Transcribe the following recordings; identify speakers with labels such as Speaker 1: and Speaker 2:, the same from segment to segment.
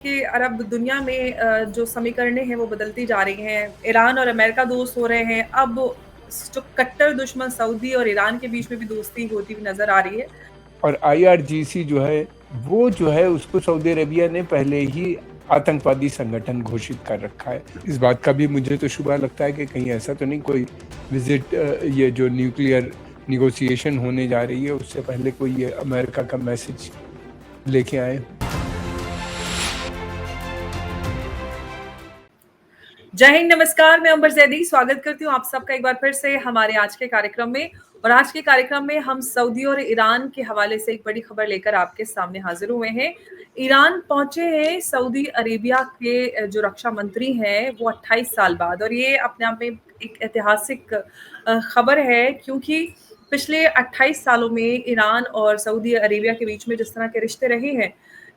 Speaker 1: कि अरब दुनिया में जो समीकरणें हैं वो बदलती जा रही हैं। ईरान और अमेरिका दोस्त हो रहे हैं। अब जो कट्टर दुश्मन सऊदी और ईरान के बीच में भी दोस्ती होती हुई नजर आ रही है।
Speaker 2: और आईआरजीसी जो है वो जो है उसको सऊदी अरेबिया ने पहले ही आतंकवादी संगठन घोषित कर रखा है। इस बात का भी मुझे तो शुबा लगता है कि कहीं ऐसा तो नहीं कोई विजिट, ये जो न्यूक्लियर निगोसिएशन होने जा रही है उससे पहले कोई ये अमेरिका का मैसेज लेके आए।
Speaker 1: जय हिंद, नमस्कार। मैं अंबर जैदी स्वागत करती हूँ आप सबका एक बार फिर से हमारे आज के कार्यक्रम में। और आज के कार्यक्रम में हम सऊदी और ईरान के हवाले से एक बड़ी खबर लेकर आपके सामने हाजिर हुए हैं। ईरान पहुंचे हैं सऊदी अरेबिया के जो रक्षा मंत्री हैं वो 28 साल बाद, और ये अपने आप में एक ऐतिहासिक खबर है, क्योंकि पिछले 28 सालों में ईरान और सऊदी अरेबिया के बीच में जिस तरह के रिश्ते रहे हैं,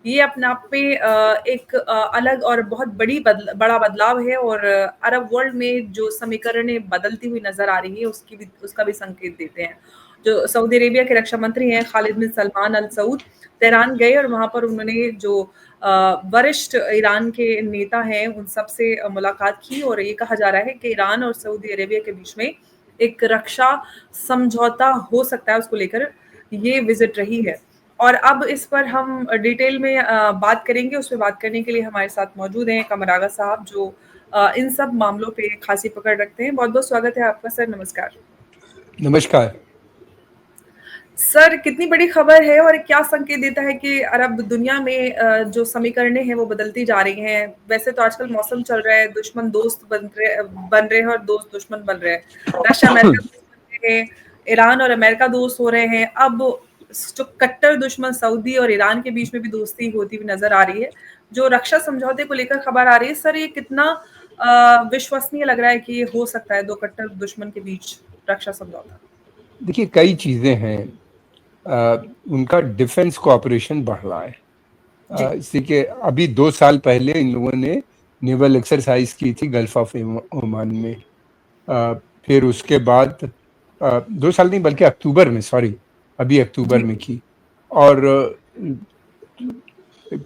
Speaker 1: ये अपने आप में एक अलग और बहुत बड़ा बदलाव है। और अरब वर्ल्ड में जो समीकरणें बदलती हुई नजर आ रही है उसका भी संकेत देते हैं। जो सऊदी अरेबिया के रक्षा मंत्री हैं खालिद बिन सलमान अल सऊद तेहरान गए, और वहां पर उन्होंने जो वरिष्ठ ईरान के नेता हैं उन सब से मुलाकात की। और ये कहा जा रहा है कि ईरान और सऊदी अरेबिया के बीच में एक रक्षा समझौता हो सकता है, उसको लेकर ये विजिट रही है। और अब इस पर हम डिटेल में बात करेंगे। उसमें बात करने के लिए हमारे साथ मौजूद हैं कमर आगा साहब, जो इन सब मामलों पे खासी पकड़ रखते हैं। बहुत बहुत स्वागत है आपका सर। नमस्कार
Speaker 2: नमस्कार।
Speaker 1: सर। कितनी बड़ी खबर है और क्या संकेत देता है कि अरब दुनिया में जो समीकरणें हैं वो बदलती जा रही हैं। वैसे तो आजकल मौसम चल रहा है, दुश्मन दोस्त बन रहे हैं और दोस्त दुश्मन बन रहे हैं। रशिया अमेरिका दोस्त बन रहे हैं, ईरान और अमेरिका दोस्त हो रहे हैं। अब जो कट्टर दुश्मन सऊदी और ईरान के बीच में भी दोस्ती होती हुई नजर आ रही है। जो रक्षा समझौते को लेकर खबर आ रही है, सर ये कितना विश्वसनीय लग रहा है कि ये हो सकता है दो कट्टर दुश्मन के बीच रक्षा समझौता?
Speaker 2: देखिए, कई चीज़ें हैं। उनका डिफेंस कोऑपरेशन बढ़ रहा है।
Speaker 1: जी
Speaker 2: इसी के अभी 2 साल पहले इन लोगों ने नेवल एक्सरसाइज की थी गल्फ ऑफ ओमान में। फिर उसके बाद 2 साल नहीं बल्कि अक्टूबर में, सॉरी, अभी अक्टूबर
Speaker 1: जी
Speaker 2: में की। और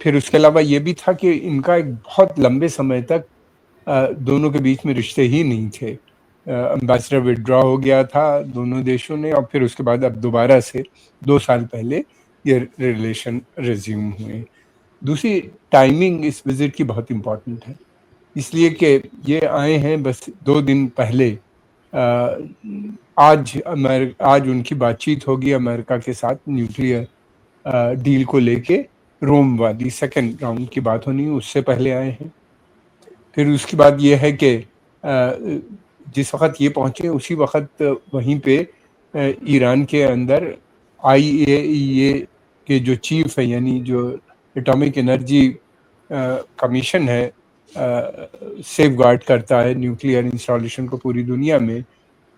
Speaker 2: फिर उसके अलावा ये भी था कि इनका एक बहुत लंबे समय तक दोनों के बीच में रिश्ते ही नहीं थे। एम्बेसडर विड्रॉ हो गया था दोनों देशों ने, और फिर उसके बाद अब दोबारा से 2 साल पहले ये रिलेशन रिज्यूम हुए। दूसरी, टाइमिंग इस विजिट की बहुत इम्पोर्टेंट है, इसलिए कि ये आए हैं बस 2 दिन पहले। आज उनकी बातचीत होगी अमेरिका के साथ न्यूक्लियर डील को लेके। रोम वाली सेकेंड राउंड की बात होनी, उससे पहले आए हैं। फिर उसके बाद ये है कि जिस वक्त ये पहुंचे उसी वक्त वहीं पे ईरान के अंदर IAEA के जो चीफ है, यानी जो एटॉमिक एनर्जी कमीशन है, सेफ गार्ड करता है न्यूक्लियर इंस्टॉलेशन को पूरी दुनिया में,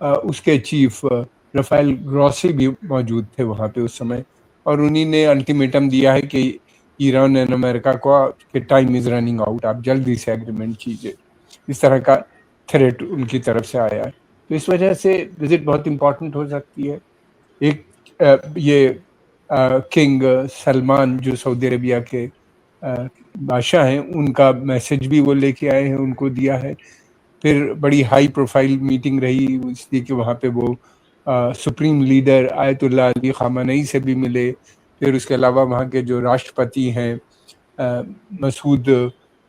Speaker 2: उसके चीफ राफेल ग्रॉसी भी मौजूद थे वहाँ पे उस समय। और उन्हीं ने अल्टीमेटम दिया है कि ईरान एंड अमेरिका को कि टाइम इज़ रनिंग आउट, आप जल्दी से एग्रीमेंट कीजिए। इस तरह का थ्रेट उनकी तरफ से आया है। तो इस वजह से विजिट बहुत इम्पोर्टेंट हो सकती है। एक ये किंग सलमान जो सऊदी अरेबिया के बादशाह हैं, उनका मैसेज भी वो लेके आए हैं, उनको दिया है। फिर बड़ी हाई प्रोफाइल मीटिंग रही, इसलिए कि वहाँ पे वो supreme leader ayatollah Ali Khamenei से भी मिले। फिर उसके अलावा वहाँ के जो राष्ट्रपति हैं मसूद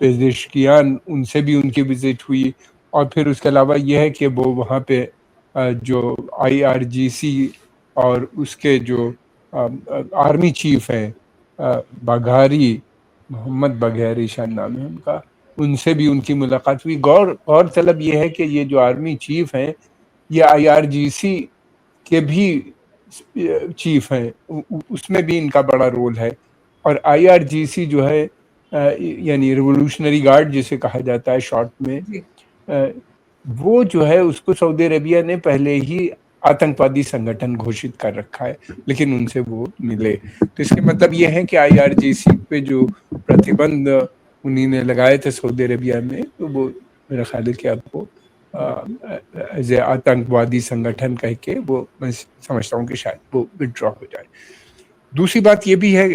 Speaker 2: पेजेश्कियान, उनसे भी उनकी विजिट हुई। और फिर उसके अलावा यह है कि वो वहाँ पे जो IRGC और उसके जो आर्मी चीफ हैं, बघारी, मोहम्मद बघेरी शायद नाम है उनका, उनसे भी उनकी मुलाकात हुई। गौरतलब ये है कि ये जो आर्मी चीफ हैं ये IRGC के भी चीफ हैं, उसमें भी इनका बड़ा रोल है। और IRGC जो है यानी रिवोल्यूशनरी गार्ड जिसे कहा जाता है शॉर्ट में,
Speaker 1: जी
Speaker 2: वो जो है उसको सऊदी अरेबिया ने पहले ही आतंकवादी संगठन घोषित कर रखा है, लेकिन उनसे वो मिले। तो इसके मतलब ये है कि IRGC पे जो प्रतिबंध उन्हीं ने लगाए थे सऊदी अरेबिया में, तो वो मेरा ख्याल है कि अब वो एज ए आतंकवादी संगठन कह के वो, मैं समझता हूँ कि शायद वो विड्रॉ हो जाए। दूसरी बात ये भी है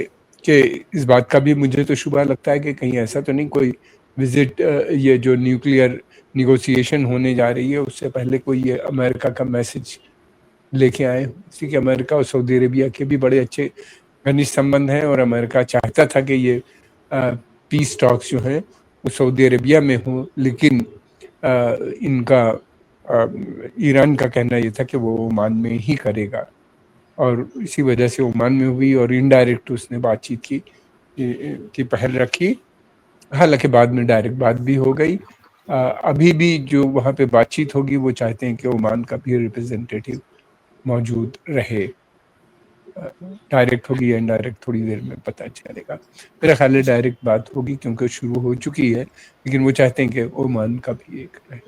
Speaker 2: कि इस बात का भी मुझे तो शुबा लगता है कि कहीं ऐसा तो नहीं कोई विजिट, ये जो न्यूक्लियर निगोशिएशन होने जा रही है उससे पहले कोई ये अमेरिका का मैसेज लेके आए हो। इसी के अमेरिका और सऊदी अरेबिया के भी बड़े अच्छे घनिष्ठ संबंध हैं और अमेरिका चाहता था कि ये पीस टॉक्स जो हैं वो सऊदी अरेबिया में हो, लेकिन इनका ईरान का कहना ये था कि वो ओमान में ही करेगा और इसी वजह से ओमान में हुई और इनडायरेक्ट उसने बातचीत की पहल रखी। हालांकि बाद में डायरेक्ट बात भी हो गई। अभी भी जो वहाँ पे बातचीत होगी वो चाहते हैं कि ओमान का भी रिप्रेजेंटेटिव मौजूद रहे। डायरेक्ट होगी या इनडायरेक्ट थोड़ी देर में पता चलेगा। मेरा ख्याल है डायरेक्ट बात होगी क्योंकि शुरू हो चुकी है, लेकिन वो चाहते हैं कि ओमान का भी एक रहे।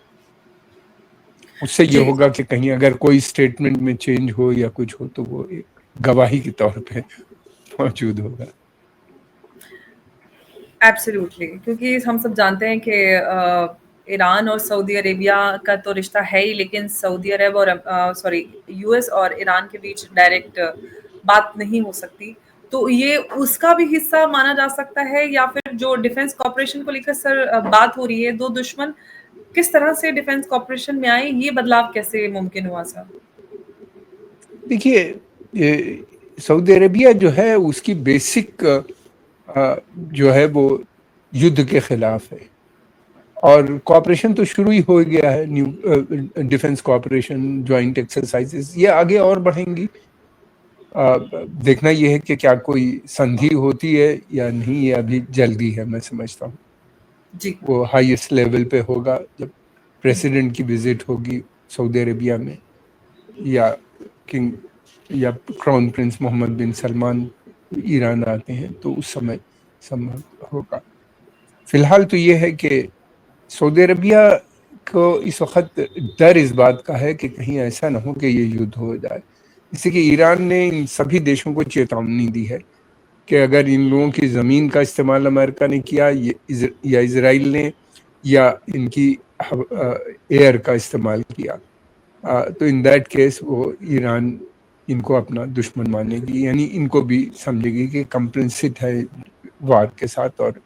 Speaker 2: उससे ये होगा कि कहीं अगर कोई स्टेटमेंट में चेंज हो या कुछ हो तो वो एक गवाही के तौर पे मौजूद होगा।
Speaker 1: एब्सोल्युटली, क्योंकि हम सब जानते हैं कि ईरान और सऊदी अरेबिया का तो रिश्ता है ही, लेकिन सऊदी अरब और यूएस और ईरान के बीच डायरेक्ट बात नहीं हो सकती। तो ये उसका भी हिस्सा माना जा सकता है, या फिर जो डिफेंस कॉर्पोरेशन को लेकर सर बात हो रही है, दो दुश्मन किस तरह से डिफेंस कॉर्पोरेशन में आए, ये बदलाव कैसे मुमकिन हुआ सर?
Speaker 2: देखिए, सऊदी अरेबिया जो है उसकी बेसिक जो है वो युद्ध के खिलाफ है और कॉपरेशन तो शुरू ही हो गया है। New defence cooperation, joint exercises ये आगे और बढ़ेंगी। देखना ये है कि क्या कोई संधि होती है या नहीं, ये अभी जल्दी है मैं समझता हूँ।
Speaker 1: जी,
Speaker 2: वो हाईएस्ट लेवल पे होगा जब प्रेसिडेंट की विजिट होगी सऊदी अरेबिया में, या किंग या क्राउन प्रिंस मोहम्मद बिन सलमान ईरान आते हैं तो उस समय संभव होगा। फिलहाल तो ये है कि सऊदी अरेबिया को इस वक्त डर इस बात का है कि कहीं ऐसा ना हो कि ये युद्ध हो जाए। इसलिए कि ईरान ने इन सभी देशों को चेतावनी दी है कि अगर इन लोगों की ज़मीन का इस्तेमाल अमेरिका ने किया या इजराइल ने या इनकी एयर का इस्तेमाल किया, तो इन दैट केस वो ईरान इनको अपना दुश्मन मानेगी, यानी इनको भी समझेगी कि कंप्लिसिट है वार के साथ और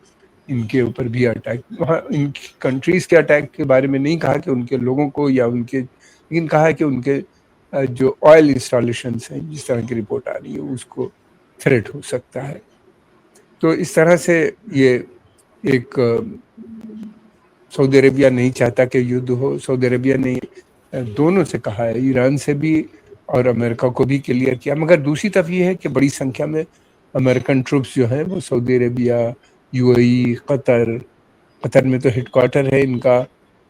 Speaker 2: इनके ऊपर भी अटैक। वहाँ इन कंट्रीज के अटैक के बारे में नहीं कहा कि उनके लोगों को या उनके, लेकिन कहा है कि उनके जो ऑयल इंस्टॉलेशंस हैं, जिस तरह की रिपोर्ट आ रही है, उसको थ्रेट हो सकता है। तो इस तरह से ये एक सऊदी अरेबिया नहीं चाहता कि युद्ध हो। सऊदी अरेबिया ने दोनों से कहा है, ईरान से भी और अमेरिका को भी क्लियर किया। मगर दूसरी तरफ ये है कि बड़ी संख्या में अमेरिकन ट्रूप्स जो हैं वो सऊदी अरेबिया, यूएई, कतर में तो हेडक्वार्टर है इनका,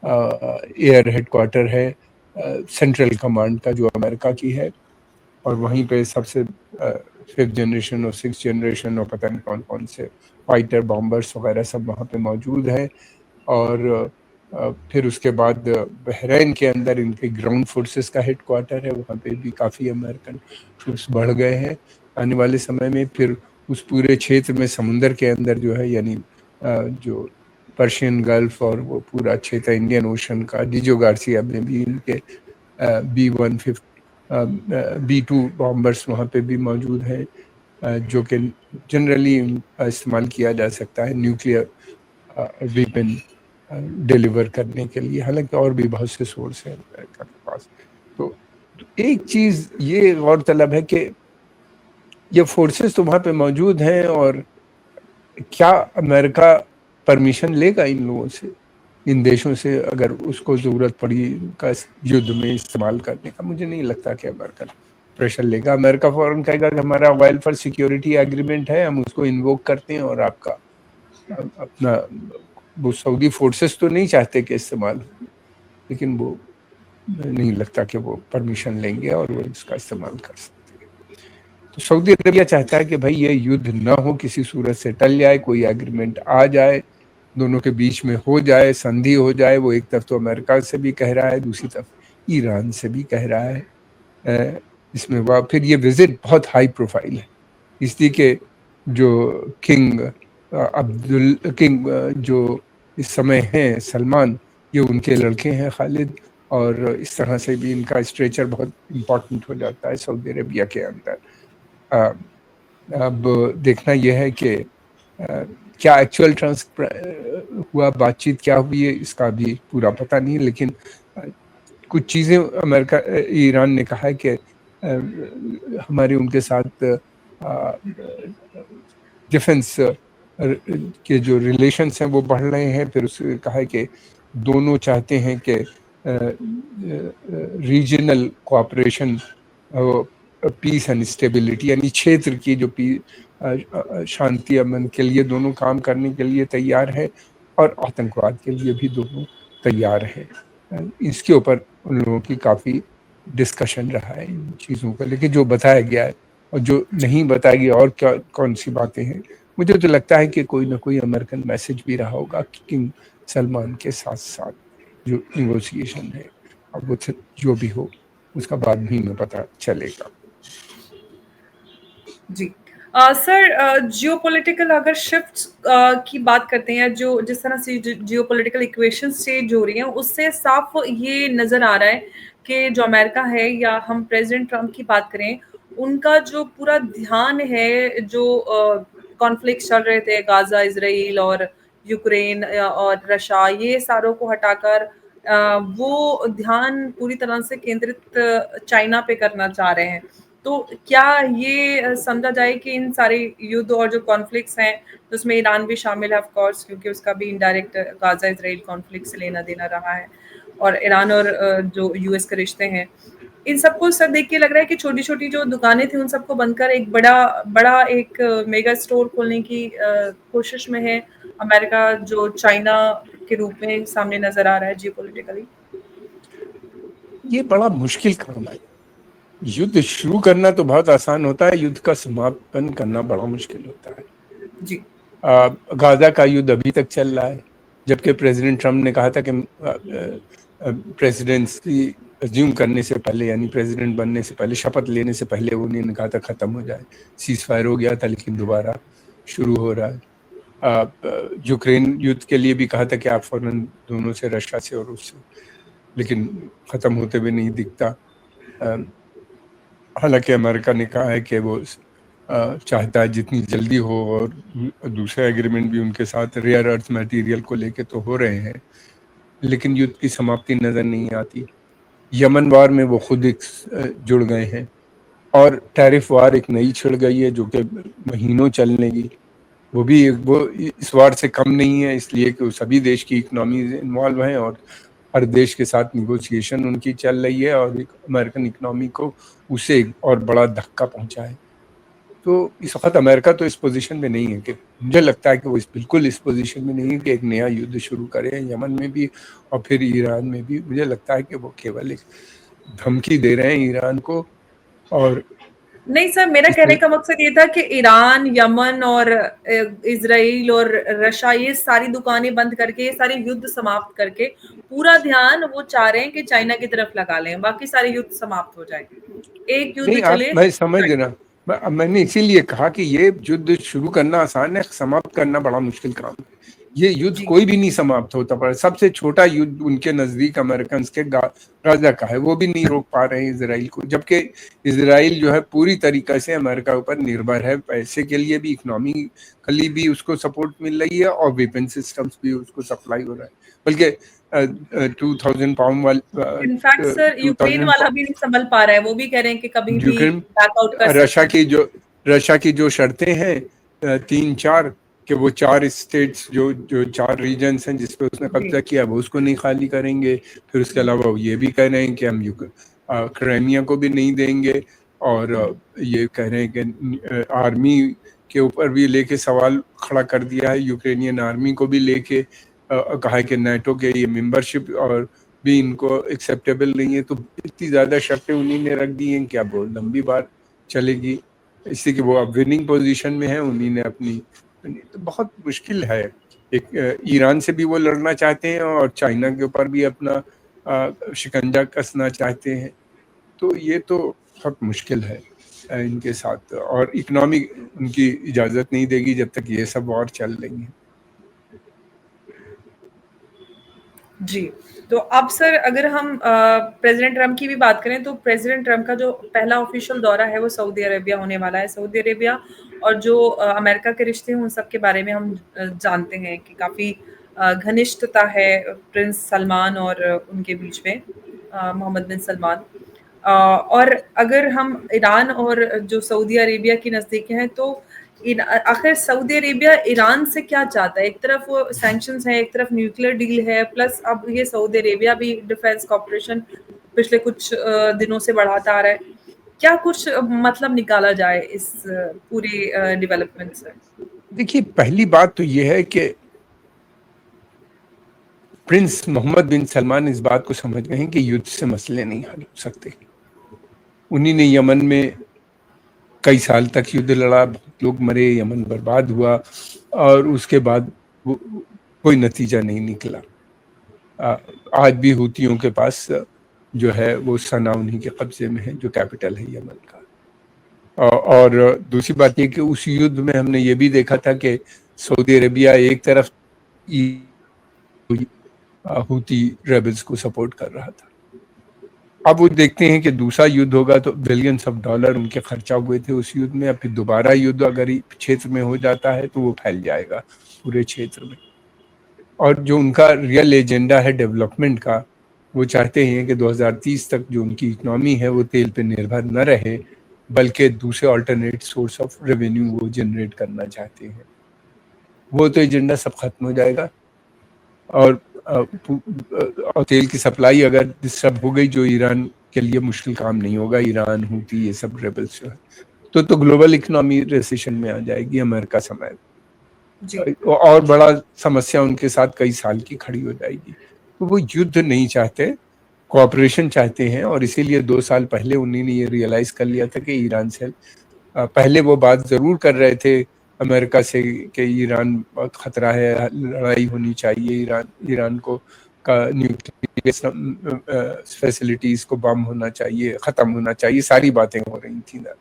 Speaker 2: एयर हेडक्वार्टर है सेंट्रल कमांड का जो अमेरिका की है, और वहीं पे सबसे 5th जनरेशन और 6th जनरेशन और पता नहीं कौन कौन से फाइटर बॉम्बर्स वगैरह सब वहाँ पे मौजूद हैं। और फिर उसके बाद बहरीन के अंदर इनके ग्राउंड फोर्सेस का हेडक्वार्टर है, वहाँ पे भी काफ़ी अमेरिकन ट्रूप्स बढ़ गए हैं आने वाले समय में। फिर उस पूरे क्षेत्र में समुंदर के अंदर जो है, यानी जो पर्शियन गल्फ और वो पूरा क्षेत्र इंडियन ओशन का, डिजो गार्सिया में भी इनके B-2 बॉम्बर्स वहाँ पे भी मौजूद हैं, जो कि जनरली इस्तेमाल किया जा सकता है न्यूक्लियर वेपन डिलीवर करने के लिए। हालांकि और भी बहुत से सोर्स हैं अमेरिका के पास। तो एक चीज़ ये गौरतलब है कि ये फोर्सेस तो वहाँ पे मौजूद हैं, और क्या अमेरिका परमिशन लेगा इन लोगों से, इन देशों से, अगर उसको ज़रूरत पड़ी इनका युद्ध में इस्तेमाल करने का? मुझे नहीं लगता कि अमेरिका प्रेशर लेगा। अमेरिका फौरन कहेगा कि हमारा ऑयल फॉर सिक्योरिटी एग्रीमेंट है, हम उसको इन्वोक करते हैं, और आपका अपना वो सऊदी फोर्सेस तो नहीं चाहते कि इस्तेमाल हो, लेकिन वो नहीं लगता कि वो परमिशन लेंगे और वो इसका इस्तेमाल कर सकते हैं। तो सऊदी अरेबिया चाहता है कि भाई ये युद्ध ना हो, किसी सूरत से टल जाए, कोई एग्रीमेंट आ जाए, दोनों के बीच में हो जाए, संधि हो जाए। वो एक तरफ तो अमेरिका से भी कह रहा है, दूसरी तरफ ईरान से भी कह रहा है। इसमें वह फिर ये विजिट बहुत हाई प्रोफाइल है, इसलिए कि जो किंग जो इस समय हैं सलमान, ये उनके लड़के हैं खालिद, और इस तरह से भी इनका स्ट्रेचर बहुत इम्पोर्टेंट हो जाता है सऊदी अरेबिया के अंदर। अब देखना यह है कि क्या एक्चुअल हुआ, बातचीत क्या हुई है इसका भी पूरा पता नहीं, लेकिन कुछ चीज़ें ईरान ने कहा है कि हमारे उनके साथ डिफेंस के जो रिलेशंस हैं वो बढ़ रहे हैं। फिर उसने कहा है कि दोनों चाहते हैं कि regional cooperation, peace and stability, यानी क्षेत्र की जो शांति अमन के लिए दोनों काम करने के लिए तैयार है, और आतंकवाद के लिए भी दोनों तैयार है। इसके ऊपर उन लोगों की काफ़ी डिस्कशन रहा है इन चीज़ों को लेके, जो बताया गया है और जो नहीं बताया गया और क्या कौन सी बातें हैं। मुझे तो लगता है कि कोई ना कोई अमेरिकन मैसेज भी रहा होगा कि किंग सलमान के साथ साथ जो निगोशिएशन है, अब वो जो भी हो उसका बाद भी में पता चलेगा।
Speaker 1: जी सर, जियोपॉलिटिकल अगर शिफ्ट्स की बात करते हैं, जो जिस तरह से जियोपॉलिटिकल इक्वेशंस चेंज हो रही हैं, उससे साफ ये नजर आ रहा है कि जो अमेरिका है, या हम प्रेसिडेंट ट्रम्प की बात करें, उनका जो पूरा ध्यान है, जो कॉन्फ्लिक्ट चल रहे थे गाजा, इसराइल और यूक्रेन और रशिया, ये सारों को हटाकर वो ध्यान पूरी तरह से केंद्रित चाइना पे करना चाह रहे हैं। तो क्या ये समझा जाए कि इन सारे युद्ध और जो कॉन्फ्लिक्ट्स हैं, तो उसमें ईरान भी शामिल है ऑफ कोर्स, क्योंकि उसका भी इनडायरेक्ट गाजा इसराइल कॉन्फ्लिक्ट से लेना देना रहा है, और ईरान और जो यूएस के रिश्ते हैं, इन सबको सर देख के लग रहा है कि छोटी छोटी जो दुकानें थी उन सबको बनकर एक बड़ा बड़ा एक मेगा स्टोर खोलने की कोशिश में है अमेरिका, जो चाइना के रूप में सामने नजर आ रहा है जियोपॉलिटिकली।
Speaker 2: ये बड़ा मुश्किल काम है। युद्ध शुरू करना तो बहुत आसान होता है, युद्ध का समापन करना बड़ा मुश्किल होता है।
Speaker 1: जी
Speaker 2: गाजा का युद्ध अभी तक चल रहा है, जबकि प्रेसिडेंट ट्रम्प ने कहा था कि प्रेसिडेंसी अज्यूम करने से पहले, यानी प्रेसिडेंट बनने से पहले, शपथ लेने से पहले उन्होंने कहा था खत्म हो जाए। सीज फायर हो गया था, लेकिन दोबारा शुरू हो रहा है। यूक्रेन युद्ध के लिए भी कहा था कि आप फौरन दोनों से, रशिया से और उससे, लेकिन खत्म होते हुए नहीं दिखता। हालांकि अमेरिका ने कहा है कि वो चाहता है जितनी जल्दी हो, और दूसरे एग्रीमेंट भी उनके साथ रेयर अर्थ मटेरियल को लेके तो हो रहे हैं, लेकिन युद्ध की समाप्ति नज़र नहीं आती। यमन वार में वो खुद एक जुड़ गए हैं, और टैरिफ वार एक नई छिड़ गई है जो कि महीनों चलने, वो भी वो इस वार से कम नहीं है, इसलिए कि सभी देश की इकोनॉमी इन्वॉल्व हैं और हर देश के साथ निगोशिएशन उनकी चल रही है, और अमेरिकन इकोनॉमी को उससे एक और बड़ा धक्का पहुंचा है। तो इस वक्त अमेरिका तो इस पोजीशन में नहीं है, कि मुझे लगता है कि वो बिल्कुल इस पोजीशन में नहीं है कि एक नया युद्ध शुरू करे यमन में भी और फिर ईरान में भी। मुझे लगता है कि वो केवल एक धमकी दे रहे हैं ईरान को। और
Speaker 1: नहीं सर, मेरा कहने का मकसद ये था कि ईरान, यमन और इजराइल और रशिया, ये सारी दुकानें बंद करके, ये सारे युद्ध समाप्त करके, पूरा ध्यान वो चाह रहे हैं कि चाइना की तरफ लगा लें, बाकी सारे युद्ध समाप्त हो जाए, एक युद्ध
Speaker 2: नहीं,
Speaker 1: चले।
Speaker 2: मैं समझ रहा, मैंने इसीलिए कहा कि ये युद्ध शुरू करना आसान है, समाप्त करना बड़ा मुश्किल काम है। ये युद्ध कोई भी नहीं समाप्त होता, पर सबसे छोटा युद्ध उनके नजदीक अमेरिकन के गाजा का है, वो भी नहीं रोक पा रहे हैं इसराइल को, जबकि इसराइल जो है पूरी तरीके से अमेरिका ऊपर निर्भर है, पैसे के लिए भी, इकोनॉमिकली भी उसको सपोर्ट मिल रही है, और वेपन सिस्टम्स भी उसको सप्लाई हो रहा है। बल्कि 2000 पाउंड वाला,
Speaker 1: इनफैक्ट सर, यूक्रेन वाला भी नहीं संभल पा रहा है, वो भी कह रहे हैं कि कभी भी
Speaker 2: यूक्रेन,
Speaker 1: बैकआउट कर सकते हैं।
Speaker 2: रशिया की जो शर्तें हैं 3-4, कि वो 4 स्टेट्स जो 4 रीजन्स हैं जिसपे उसने कब्जा किया, वो उसको नहीं खाली करेंगे। फिर उसके अलावा वो ये भी कह रहे हैं कि हम क्राइमिया को भी नहीं देंगे, और ये कह रहे हैं कि आर्मी के ऊपर भी लेके सवाल खड़ा कर दिया है, यूक्रेनियन आर्मी को भी लेके कहा है कि नेटो के ये मेंबरशिप और भी इनको एक्सेप्टेबल नहीं है। तो इतनी ज़्यादा शर्तें उन्हीं ने रख दी हैं कि अब वो लंबी बार चलेगी, इससे कि वो अब विनिंग पोजीशन में है, उन्हीं ने अपनी, तो बहुत मुश्किल है। एक ईरान से भी वो लड़ना चाहते हैं और चाइना के ऊपर भी अपना शिकंजा कसना चाहते हैं, तो ये तो बहुत मुश्किल है इनके साथ, और इकोनॉमी उनकी इजाज़त नहीं देगी जब तक ये सब वॉर चल रही है।
Speaker 1: जी, तो अब सर अगर हम प्रेसिडेंट ट्रम्प की भी बात करें, तो प्रेसिडेंट ट्रम्प का जो पहला ऑफिशियल दौरा है वो सऊदी अरेबिया होने वाला है। सऊदी अरेबिया और जो अमेरिका के रिश्ते हैं उन सब के बारे में हम जानते हैं कि काफ़ी घनिष्ठता है प्रिंस सलमान और उनके बीच में, मोहम्मद बिन सलमान। और अगर हम ईरान और जो सऊदी अरेबिया की नज़दीकी हैं, तो आखिर सऊदी अरेबिया ईरान से क्या चाहता है? एक तरफ वो सैंक्शंस है, एक तरफ न्यूक्लियर डील है, प्लस अब ये सऊदी अरेबिया भी डिफेंस कॉर्पोरेशन पिछले कुछ दिनों से बढ़ाता आ रहा है। क्या कुछ मतलब निकाला जाए इस पूरे डेवलपमेंट से?
Speaker 2: देखिए, पहली बात तो ये है कि प्रिंस मोहम्मद बिन सलमान इस बात को समझ गए हैं कि युद्ध से मसले नहीं हल हो सकते। उन्हीं ने यमन में कई साल तक युद्ध लड़ा, बहुत लोग मरे, यमन बर्बाद हुआ और उसके बाद कोई नतीजा नहीं निकला। आज भी हुतियों के पास जो है वो सना उन्हीं के कब्जे में है, जो कैपिटल है यमन का। और दूसरी बात ये कि उस युद्ध में हमने ये भी देखा था कि सऊदी अरेबिया एक तरफ हुती रेबल्स को सपोर्ट कर रहा था। अब वो देखते हैं कि दूसरा युद्ध होगा तो बिलियंस ऑफ डॉलर उनके खर्चा हुए थे उस युद्ध में, अब फिर दोबारा युद्ध अगर क्षेत्र में हो जाता है तो वो फैल जाएगा पूरे क्षेत्र में। और जो उनका रियल एजेंडा है डेवलपमेंट का, वो चाहते हैं कि 2030 तक जो उनकी इकोनॉमी है वो तेल पे निर्भर न रहे, बल्कि दूसरे अल्टरनेट सोर्स ऑफ रेवेन्यू वो जनरेट करना चाहते हैं। वो तो एजेंडा सब खत्म हो जाएगा और तेल की सप्लाई अगर डिस्टर्ब हो गई, जो ईरान के लिए मुश्किल काम नहीं होगा, ईरान हुती ये सब रेबल्स जो है, तो ग्लोबल इकोनॉमी रिसेशन में आ जाएगी अमेरिका समेत। और बड़ा समस्या उनके साथ कई साल की खड़ी हो जाएगी। तो वो युद्ध नहीं चाहते, कोऑपरेशन चाहते हैं, और इसीलिए 2 साल पहले उन्होंने ये रियलाइज कर लिया था कि ईरान से पहले वो बात जरूर कर रहे थे अमेरिका से कि ईरान बहुत खतरा है, लड़ाई होनी चाहिए, ईरान को का न्यूक्लियर फैसिलिटीज को बम होना चाहिए, ख़त्म होना चाहिए, सारी बातें हो रही थी ना,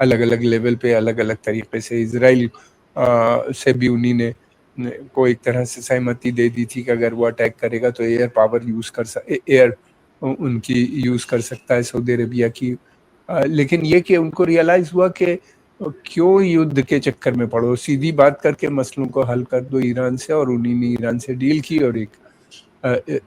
Speaker 2: अलग अलग लेवल पे, अलग अलग तरीके से। इजराइल से भी उन्हीं ने को एक तरह से सहमति दे दी थी कि अगर वो अटैक करेगा तो एयर पावर एयर उनकी यूज़ कर सकता है सऊदी अरेबिया की। लेकिन ये कि उनको रियलाइज़ हुआ कि क्यों युद्ध के चक्कर में पड़ो, सीधी बात करके मसलों को हल कर दो ईरान से, और उन्हीं ने ईरान से डील की और एक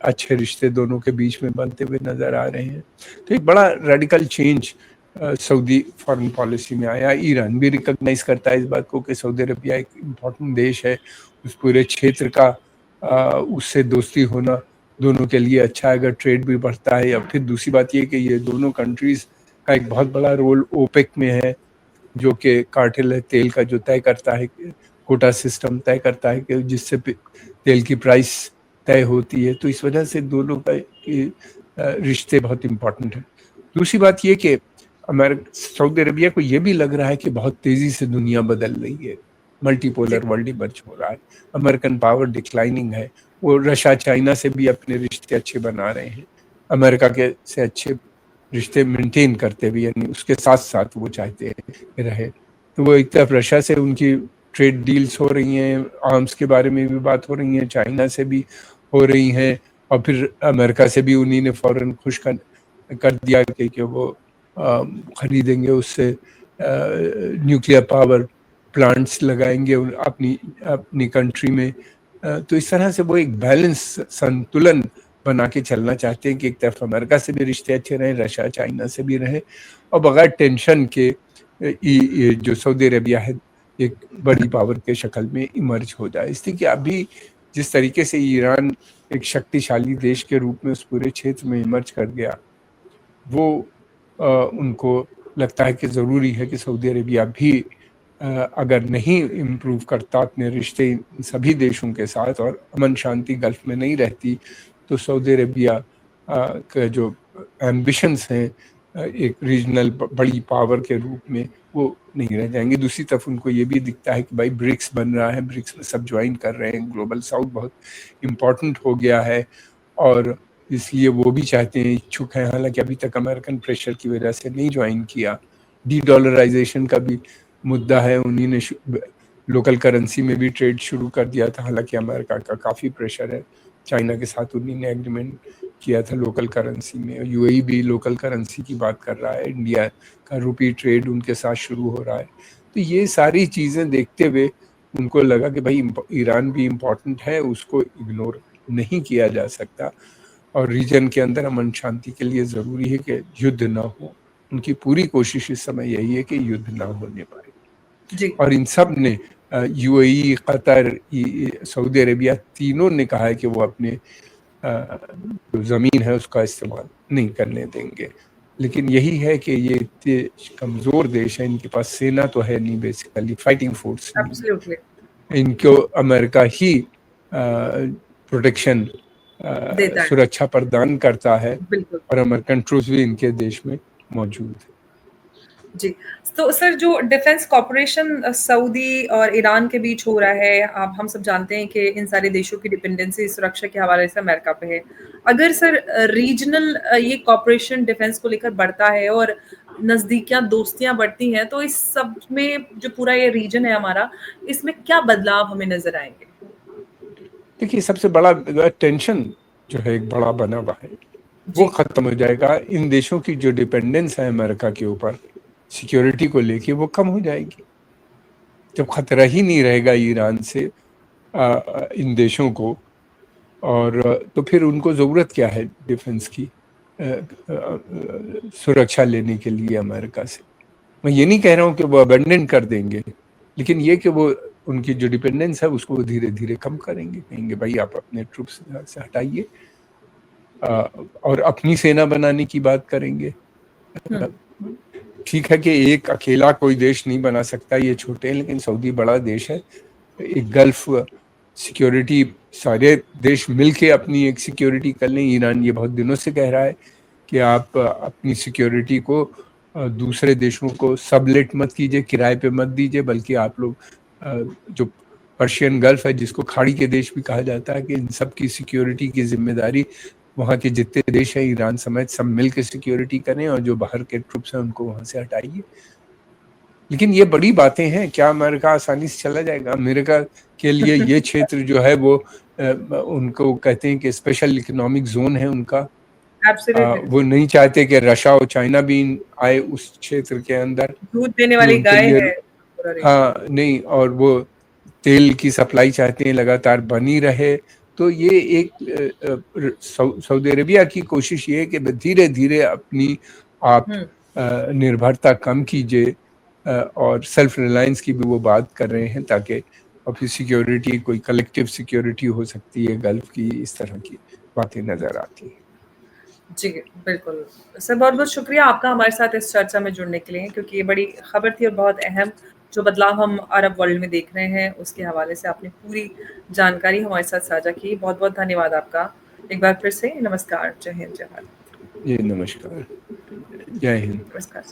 Speaker 2: अच्छे रिश्ते दोनों के बीच में बनते हुए नज़र आ रहे हैं। तो एक बड़ा radical change Saudi foreign policy में आया। ईरान भी रिकॉग्नाइज करता है इस बात को कि सऊदी अरबिया एक इम्पॉर्टेंट देश है, उस पूरे क्षेत्र का उससे दोस्ती होना दोनों के लिए अच्छा है अगर ट्रेड भी बढ़ता है। या फिर दूसरी बात ये कि ये दोनों कंट्रीज़ का एक बहुत बड़ा रोल ओपेक में है, जो कि कार्टेल है तेल का, जो तय करता है, कोटा सिस्टम तय करता है कि जिससे तेल की प्राइस तय होती है। तो इस वजह से दोनों का रिश्ते बहुत इम्पोर्टेंट है। दूसरी बात ये कि सऊदी अरबिया को ये भी लग रहा है कि बहुत तेज़ी से दुनिया बदल रही है, मल्टीपोलर वर्ल्ड इमर्ज हो रहा है, अमेरिकन पावर डिक्लाइनिंग है, वो रशिया चाइना से भी अपने रिश्ते अच्छे बना रहे हैं, अमेरिका के से अच्छे रिश्ते मेंटेन करते हुए, यानी उसके साथ साथ वो चाहते रहे। तो वो एक तरफ रशिया से उनकी ट्रेड डील्स हो रही हैं, आर्म्स के बारे में भी बात हो रही है, चाइना से भी हो रही हैं, और फिर अमेरिका से भी उन्हीं ने फौरन खुश कर दिया कि वो खरीदेंगे उससे न्यूक्लियर पावर प्लांट्स लगाएंगे अपनी कंट्री में। तो इस तरह से वो एक बैलेंस संतुलन बना के चलना चाहते हैं कि एक तरफ अमेरिका से भी रिश्ते अच्छे रहें, रशिया चाइना से भी रहे, और बगैर टेंशन के जो सऊदी अरेबिया है एक बड़ी पावर के शक्ल में इमर्ज हो जाए। इसलिए कि अभी जिस तरीके से ईरान एक शक्तिशाली देश के रूप में उस पूरे क्षेत्र में इमर्ज कर गया, वो उनको लगता है कि ज़रूरी है कि सऊदी अरेबिया भी अगर नहीं इम्प्रूव करता अपने रिश्ते सभी देशों के साथ और अमन शांति गल्फ में नहीं रहती, तो सऊदी अरेबिया का जो एम्बिशंस हैं एक रीजनल बड़ी पावर के रूप में, वो नहीं रह जाएंगे। दूसरी तरफ उनको ये भी दिखता है कि भाई ब्रिक्स बन रहा है, ब्रिक्स में सब ज्वाइन कर रहे हैं, ग्लोबल साउथ बहुत इम्पॉर्टेंट हो गया है, और इसलिए वो भी चाहते हैं, इच्छुक हैं, हालांकि अभी तक अमेरिकन प्रेशर की वजह से नहीं ज्वाइन किया। डी-डॉलराइजेशन का भी मुद्दा है, उन्हीं ने लोकल करेंसी में भी ट्रेड शुरू कर दिया था, हालांकि अमेरिका का काफ़ी प्रेशर है, चाइना के साथ उन्हीं ने एग्रीमेंट किया था लोकल करेंसी में। यूएई भी लोकल करेंसी की बात कर रहा है, इंडिया का रुपी ट्रेड उनके साथ शुरू हो रहा है। तो ये सारी चीज़ें देखते हुए उनको लगा कि भाई ईरान भी इम्पोर्टेंट है, उसको इग्नोर नहीं किया जा सकता, और रीजन के अंदर अमन शांति के लिए ज़रूरी है कि युद्ध ना हो। उनकी पूरी कोशिश इस समय यही है कि युद्ध ना होने पाए।
Speaker 1: जी
Speaker 2: और इन सब ने यूएई, कतर, सऊदी अरेबिया, तीनों ने कहा है कि वो अपने जो ज़मीन है उसका इस्तेमाल नहीं करने देंगे। लेकिन यही है कि ये इतने कमज़ोर देश हैं, इनके पास सेना तो है नहीं, बेसिकली फाइटिंग फोर्स नहीं है।
Speaker 1: एब्सोल्युटली
Speaker 2: इनको अमेरिका ही प्रोटेक्शन,
Speaker 1: देता है
Speaker 2: सुरक्षा प्रदान करता है,
Speaker 1: बिल्कुल।
Speaker 2: और अमेरिकन ट्रूप्स भी इनके देश में मौजूद है।
Speaker 1: जी, तो सर जो डिफेंस कॉर्पोरेशन सऊदी और ईरान के बीच हो रहा है, आप हम सब जानते हैं कि इन सारे देशों की डिपेंडेंसी सुरक्षा के हवाले से अमेरिका पे है। अगर सर रीजनल ये कॉर्पोरेशन डिफेंस को लेकर बढ़ता है और नज़दीकियाँ, दोस्तियाँ बढ़ती हैं, तो इस सब में जो पूरा ये रीजन है हमारा, इसमें क्या बदलाव हमें नज़र आएँगे?
Speaker 2: देखिए, सबसे बड़ा टेंशन जो है एक बड़ा बना हुआ है, वो
Speaker 1: जी,
Speaker 2: खत्म हो जाएगा। इन देशों की जो डिपेंडेंस है अमेरिका के ऊपर सिक्योरिटी को लेके, वो कम हो जाएगी। जब खतरा ही नहीं रहेगा ईरान से इन देशों को, और तो फिर उनको ज़रूरत क्या है डिफेंस की, सुरक्षा लेने के लिए अमेरिका से। मैं ये नहीं कह रहा हूँ कि वो अबेंडन कर देंगे, लेकिन ये कि वो उनकी जो डिपेंडेंस है उसको वो धीरे धीरे कम करेंगे, कहेंगे भाई आप अपने ट्रूप्स से हटाइए, और अपनी सेना बनाने की बात करेंगे।
Speaker 1: हुँ,
Speaker 2: ठीक है कि एक अकेला कोई देश नहीं बना सकता, ये छोटे हैं, लेकिन सऊदी बड़ा देश है। एक गल्फ सिक्योरिटी, सारे देश मिलके अपनी एक सिक्योरिटी कर लें। ईरान ये बहुत दिनों से कह रहा है कि आप अपनी सिक्योरिटी को दूसरे देशों को सबलेट मत कीजिए, किराए पे मत दीजिए, बल्कि आप लोग जो पर्शियन गल्फ है, जिसको खाड़ी के देश भी कहा जाता है, कि इन सब की सिक्योरिटी की जिम्मेदारी वहाँ के जितने देश हैं, ईरान समेत, सब मिल के सिक्योरिटी करें, और जो बाहर के ट्रूप्स हैं उनको वहाँ से हटाइए। लेकिन ये बड़ी बातें हैं, क्या अमेरिका आसानी से चला जाएगा? अमेरिका के लिए ये क्षेत्र जो है वो उनको कहते हैं कि स्पेशल इकोनॉमिक जोन है उनका।
Speaker 1: एब्सोल्युटली।
Speaker 2: वो नहीं चाहते कि रशिया और चाइना भी आए उस क्षेत्र के अंदर,
Speaker 1: दूध देने
Speaker 2: कि
Speaker 1: वाली
Speaker 2: उनके
Speaker 1: गाय
Speaker 2: लिए
Speaker 1: है पूरा रीजन।
Speaker 2: हाँ नहीं, और वो तेल की सप्लाई चाहते हैं लगातार बनी रहे। तो ये एक सऊदी अरेबिया की कोशिश ये है कि धीरे धीरे अपनी आप
Speaker 1: हुँ,
Speaker 2: निर्भरता कम कीजिए, और सेल्फ रिलायंस की भी वो बात कर रहे हैं, ताकि अपनी सिक्योरिटी, कोई कलेक्टिव सिक्योरिटी हो सकती है गल्फ की, इस तरह की बातें नज़र आती हैं।
Speaker 1: जी, बिल्कुल। सर बहुत-बहुत शुक्रिया आपका हमारे साथ इस चर्चा में जुड़ने के लिए, क्योंकि ये बड़ी खबर थी और बहुत अहम जो बदलाव हम अरब वर्ल्ड में देख रहे हैं, उसके हवाले से आपने पूरी जानकारी हमारे साथ साझा की। बहुत-बहुत धन्यवाद आपका। एक बार फिर से नमस्कार। जय हिंद, जय भारत।
Speaker 2: जी नमस्कार, जय हिंद।
Speaker 1: नमस्कार।